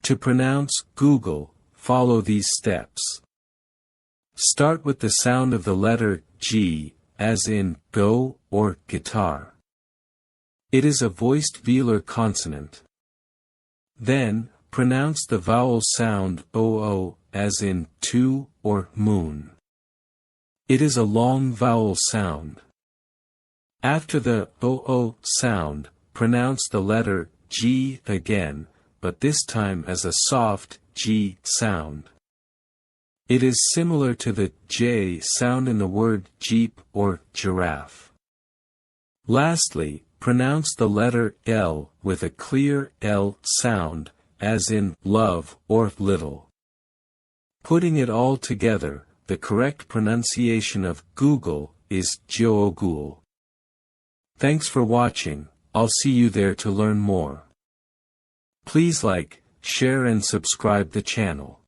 To pronounce Google, follow these steps. Start with the sound of the letter G, as in go or guitar. It is a voiced velar consonant. Then, pronounce the vowel sound oo, as in to or moon. It is a long vowel sound. After the oo sound, pronounce the letter G again, but this time as a soft G sound. It is similar to the J sound in the word jeep or giraffe. Lastly, pronounce the letter L with a clear L sound, as in love or little. Putting it all together, the correct pronunciation of Google is Geogul. Thanks for watching. I'll see you there to learn more. Please like, share and subscribe the channel.